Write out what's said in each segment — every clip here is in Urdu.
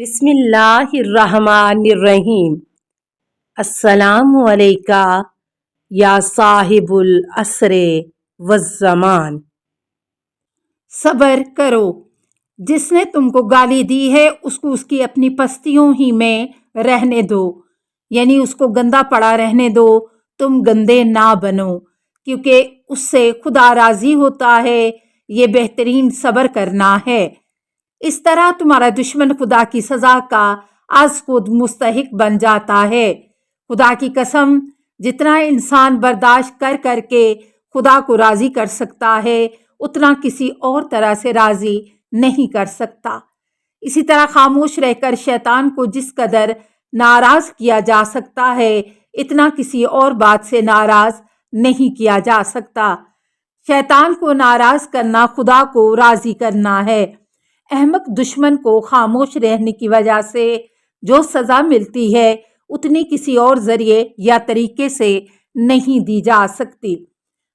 بسم اللہ الرحمن الرحیم۔ السلام علیکہ یا صاحب العصر والزمان۔ صبر کرو، جس نے تم کو گالی دی ہے اس کو اس کی اپنی پستیوں ہی میں رہنے دو، یعنی اس کو گندا پڑا رہنے دو، تم گندے نہ بنو، کیونکہ اس سے خدا راضی ہوتا ہے، یہ بہترین صبر کرنا ہے۔ اس طرح تمہارا دشمن خدا کی سزا کا از خود مستحق بن جاتا ہے۔ خدا کی قسم، جتنا انسان برداشت کر کر کے خدا کو راضی کر سکتا ہے اتنا کسی اور طرح سے راضی نہیں کر سکتا۔ اسی طرح خاموش رہ کر شیطان کو جس قدر ناراض کیا جا سکتا ہے اتنا کسی اور بات سے ناراض نہیں کیا جا سکتا۔ شیطان کو ناراض کرنا خدا کو راضی کرنا ہے۔ احمق دشمن کو خاموش رہنے کی وجہ سے جو سزا ملتی ہے اتنی کسی اور ذریعے یا طریقے سے نہیں دی جا سکتی۔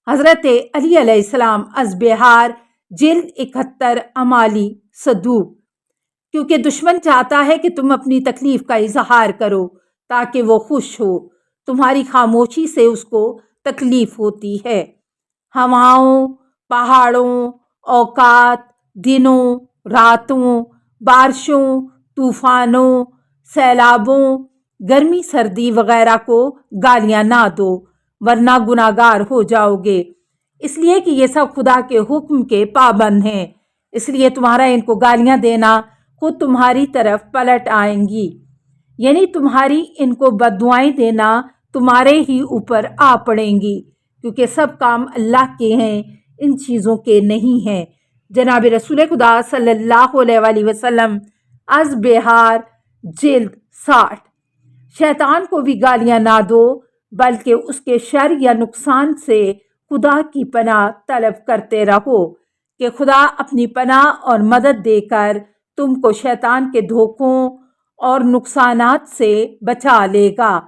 حضرت علی علیہ السلام از بہار جلد 71 امالی صدوق۔ کیونکہ دشمن چاہتا ہے کہ تم اپنی تکلیف کا اظہار کرو تاکہ وہ خوش ہو، تمہاری خاموشی سے اس کو تکلیف ہوتی ہے۔ ہواؤں، پہاڑوں، اوقات، دنوں، راتوں، بارشوں، طوفانوں، سیلابوں، گرمی سردی وغیرہ کو گالیاں نہ دو ورنہ گناہگار ہو جاؤ گے، اس لیے کہ یہ سب خدا کے حکم کے پابند ہیں۔ اس لیے تمہارا ان کو گالیاں دینا خود تمہاری طرف پلٹ آئیں گی، یعنی تمہاری ان کو بددعائیں دینا تمہارے ہی اوپر آ پڑیں گی، کیونکہ سب کام اللہ کے ہیں، ان چیزوں کے نہیں ہیں۔ جناب رسول خدا صلی اللہ علیہ وآلہ وسلم از بہار جلد 60۔ شیطان کو بھی گالیاں نہ دو بلکہ اس کے شر یا نقصان سے خدا کی پناہ طلب کرتے رہو کہ خدا اپنی پناہ اور مدد دے کر تم کو شیطان کے دھوکوں اور نقصانات سے بچا لے گا۔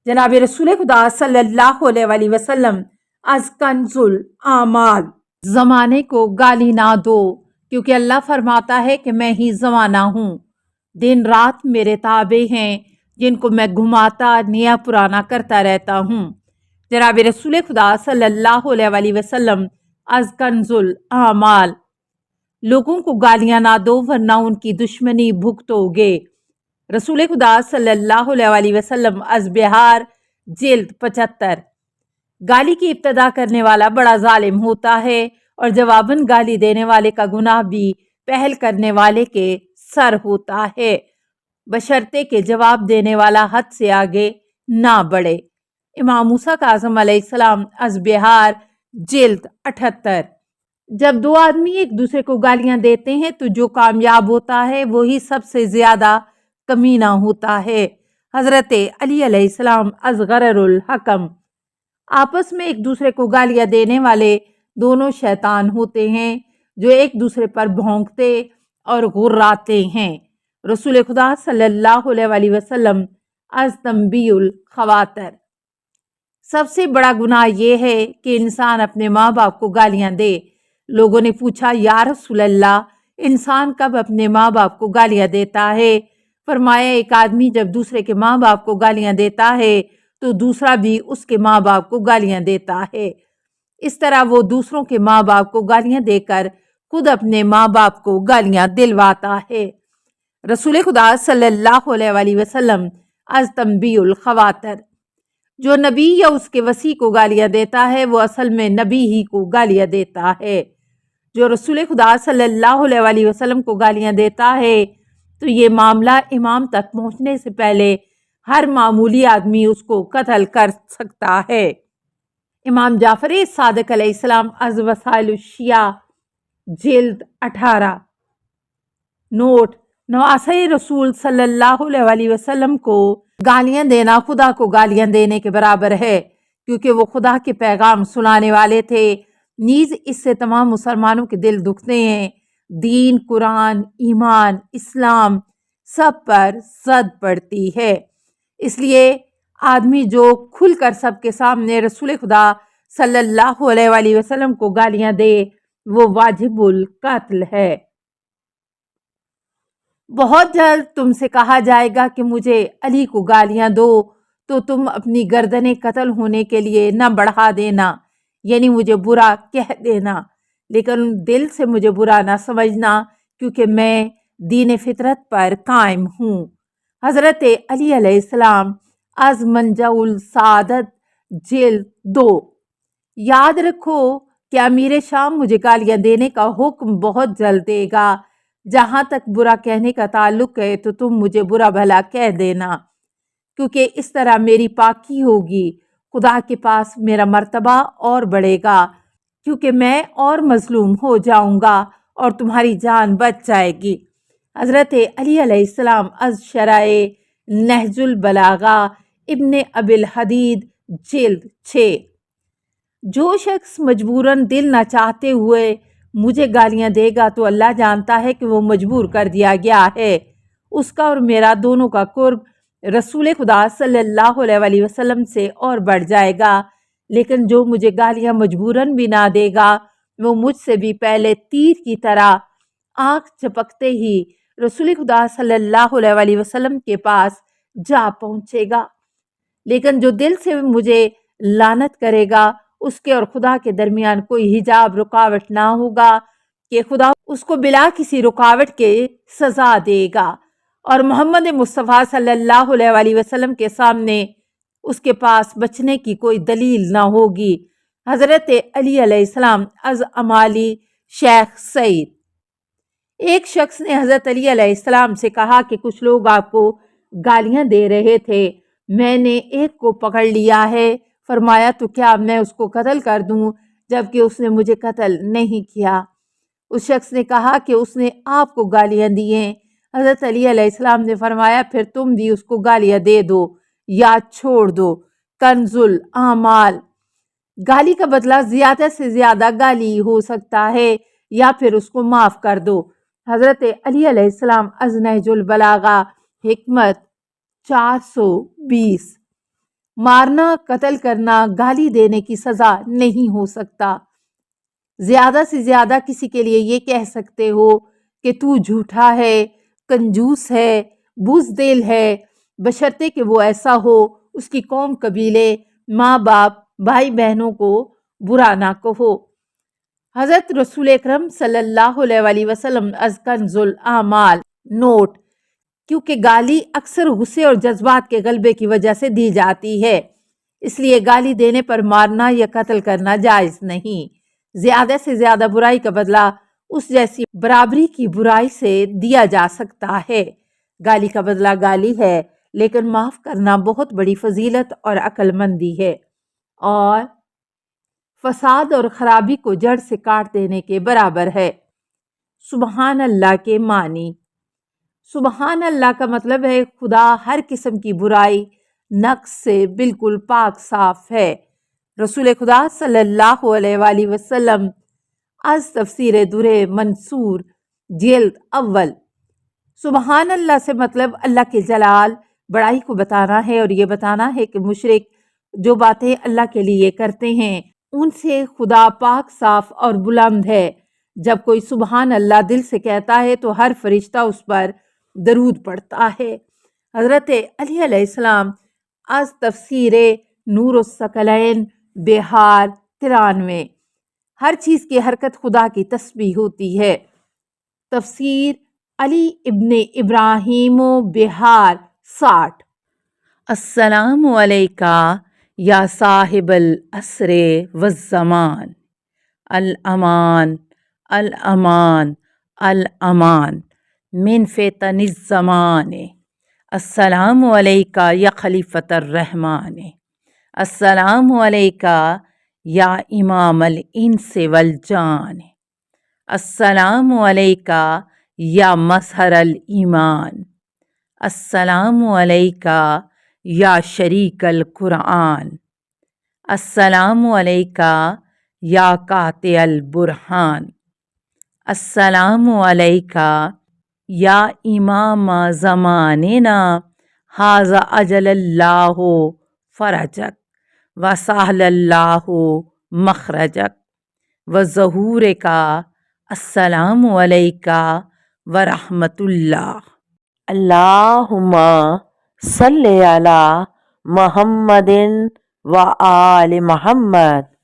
جناب رسول خدا صلی اللہ علیہ وآلہ وسلم از کنز الاعمال۔ زمانے کو گالی نہ دو، کیونکہ اللہ فرماتا ہے کہ میں ہی زمانہ ہوں، دن رات میرے تابع ہیں جن کو میں گھماتا نیا پرانا کرتا رہتا ہوں۔ جناب رسول خدا صلی اللہ علیہ وآلہ وسلم از کنز الاعمال۔ لوگوں کو گالیاں نہ دو ورنہ ان کی دشمنی بھگتو گے۔ رسول خدا صلی اللہ علیہ وآلہ وسلم از بہار جلد 75۔ گالی کی ابتدا کرنے والا بڑا ظالم ہوتا ہے اور جواباً گالی دینے والے کا گناہ بھی پہل کرنے والے کے سر ہوتا ہے، بشرطے کہ جواب دینے والا حد سے آگے نہ بڑھے۔ امام موسیٰ کاظم علیہ السلام از بہار جلد 78۔ جب دو آدمی ایک دوسرے کو گالیاں دیتے ہیں تو جو کامیاب ہوتا ہے وہی سب سے زیادہ کمینہ ہوتا ہے۔ حضرت علی علیہ السلام از غرر الحکم۔ آپس میں ایک دوسرے کو گالیاں دینے والے دونوں شیطان ہوتے ہیں جو ایک دوسرے پر بھونکتے اور غراتے ہیں۔ رسول خدا صلی اللہ علیہ وآلہ وسلم از تنبیہ الخواطر۔ سب سے بڑا گناہ یہ ہے کہ انسان اپنے ماں باپ کو گالیاں دے۔ لوگوں نے پوچھا یا رسول اللہ، انسان کب اپنے ماں باپ کو گالیاں دیتا ہے؟ فرمایا ایک آدمی جب دوسرے کے ماں باپ کو گالیاں دیتا ہے تو دوسرا بھی اس کے ماں باپ کو گالیاں دیتا ہے۔ اس طرح وہ دوسروں کے ماں باپ کو گالیاں دے کر خود اپنے ماں باپ کو گالیاں دلواتا ہے۔ رسول خدا صلی اللہ علیہ وآلہ وسلم از تنبیہ الخواطر۔ جو نبی یا اس کے وصی کو گالیاں دیتا ہے وہ اصل میں نبی ہی کو گالیاں دیتا ہے۔ جو رسول خدا صلی اللہ علیہ وآلہ وسلم کو گالیاں دیتا ہے تو یہ معاملہ امام تک پہنچنے سے پہلے ہر معمولی آدمی اس کو قتل کر سکتا ہے۔ امام جعفر صادق علیہ السلام از وسائل الشیعہ جلد 18۔ نوٹ: نواسۂ رسول صلی اللہ علیہ وآلہ وسلم کو گالیاں دینا خدا کو گالیاں دینے کے برابر ہے، کیونکہ وہ خدا کے پیغام سنانے والے تھے، نیز اس سے تمام مسلمانوں کے دل دکھتے ہیں۔ دین، قرآن، ایمان، اسلام سب پر زد پڑتی ہے۔ اس لیے آدمی جو کھل کر سب کے سامنے رسول خدا صلی اللہ علیہ وآلہ وسلم کو گالیاں دے وہ واجب القتل ہے۔ بہت جلد تم سے کہا جائے گا کہ مجھے علی کو گالیاں دو تو تم اپنی گردنیں قتل ہونے کے لیے نہ بڑھا دینا، یعنی مجھے برا کہہ دینا، لیکن دل سے مجھے برا نہ سمجھنا، کیونکہ میں دین فطرت پر قائم ہوں۔ حضرت علی علیہ السلام از منجع السعادت جلد 2۔ یاد رکھو کہ امیر شام مجھے گالیاں دینے کا حکم بہت جلد دے گا۔ جہاں تک برا کہنے کا تعلق ہے تو تم مجھے برا بھلا کہہ دینا، کیونکہ اس طرح میری پاکی ہوگی، خدا کے پاس میرا مرتبہ اور بڑھے گا، کیونکہ میں اور مظلوم ہو جاؤں گا اور تمہاری جان بچ جائے گی۔ حضرت علی علیہ السلام از شرح نہج البلاغہ ابن ابی الحدید جلد 6۔ جو شخص مجبوراً دل نہ چاہتے ہوئے مجھے گالیاں دے گا تو اللہ جانتا ہے کہ وہ مجبور کر دیا گیا ہے۔ اس کا اور میرا دونوں کا قرب رسول خدا صلی اللہ علیہ وسلم سے اور بڑھ جائے گا، لیکن جو مجھے گالیاں مجبوراً بھی نہ دے گا وہ مجھ سے بھی پہلے تیر کی طرح آنکھ جھپکتے ہی رسول خدا صلی اللہ علیہ وسلم کے پاس جا پہنچے گا، لیکن جو دل سے مجھے لعنت کرے گا اس کے اور خدا کے درمیان کوئی حجاب رکاوٹ نہ ہوگا کہ خدا اس کو بلا کسی رکاوٹ کے سزا دے گا، اور محمد مصطفیٰ صلی اللہ علیہ وسلم کے سامنے اس کے پاس بچنے کی کوئی دلیل نہ ہوگی۔ حضرت علی علیہ السلام از امالی شیخ سعید۔ ایک شخص نے حضرت علی علیہ السلام سے کہا کہ کچھ لوگ آپ کو گالیاں دے رہے تھے، میں نے ایک کو پکڑ لیا ہے۔ فرمایا تو کیا میں اس کو قتل کر دوں جبکہ اس نے مجھے قتل نہیں کیا؟ اس شخص نے کہا کہ اس نے آپ کو گالیاں دی ہیں۔ حضرت علی علیہ السلام نے فرمایا پھر تم بھی اس کو گالیاں دے دو یا چھوڑ دو۔ کنز الاعمال۔ گالی کا بدلہ زیادہ سے زیادہ گالی ہو سکتا ہے یا پھر اس کو معاف کر دو۔ حضرت علی علیہ السلام از نہج البلاغہ حکمت 420۔ مارنا، قتل کرنا گالی دینے کی سزا نہیں ہو سکتا۔ زیادہ سے زیادہ کسی کے لیے یہ کہہ سکتے ہو کہ تو جھوٹا ہے، کنجوس ہے، بزدل ہے، بشرطے کہ وہ ایسا ہو، اس کی قوم، قبیلے، ماں باپ، بھائی بہنوں کو برا نہ کہو۔ حضرت رسول اکرم صلی اللہ علیہ وسلم از کنز الاعمال۔ نوٹ: کیونکہ گالی اکثر غصے اور جذبات کے غلبے کی وجہ سے دی جاتی ہے، اس لیے گالی دینے پر مارنا یا قتل کرنا جائز نہیں۔ زیادہ سے زیادہ برائی کا بدلہ اس جیسی برابری کی برائی سے دیا جا سکتا ہے۔ گالی کا بدلہ گالی ہے، لیکن معاف کرنا بہت بڑی فضیلت اور عقل مندی ہے، اور فساد اور خرابی کو جڑ سے کاٹ دینے کے برابر ہے۔ سبحان اللہ کے معنی۔ سبحان اللہ کا مطلب ہے خدا ہر قسم کی برائی، نقص سے بالکل پاک صاف ہے۔ رسول خدا صلی اللہ علیہ وسلم از تفسیر در منصور جلد اول۔ سبحان اللہ سے مطلب اللہ کے جلال، بڑائی کو بتانا ہے، اور یہ بتانا ہے کہ مشرک جو باتیں اللہ کے لیے کرتے ہیں ان سے خدا پاک صاف اور بلند ہے۔ جب کوئی سبحان اللہ دل سے کہتا ہے تو ہر فرشتہ اس پر درود پڑھتا ہے۔ حضرت علی علیہ السلام از تفسیر نور الثقلین بہار 93۔ ہر چیز کی حرکت خدا کی تسبیح ہوتی ہے۔ تفسیر علی ابن ابراہیم بہار 60۔ السلام علیکہ یا صاحب العصر والزمان، الامان الامان الامان من فتن الزمان۔ السلام علیکہ یا خلیفۃ الرحمن، السلام علیکہ یا امام الانس والجان، السلام علیکہ یا مظہر الایمان، السلام علیکہ یا شریک القرآن، السلام علیکہ یا قاطع البرہان، السلام علیکہ یا امام زماننا، ھذا اجل اللہ فرجک وسہل اللہ مخرجک وظہورک۔ السلام علیکہ ورحمۃ اللہ۔ اللہم صلی علی محمد و آل محمد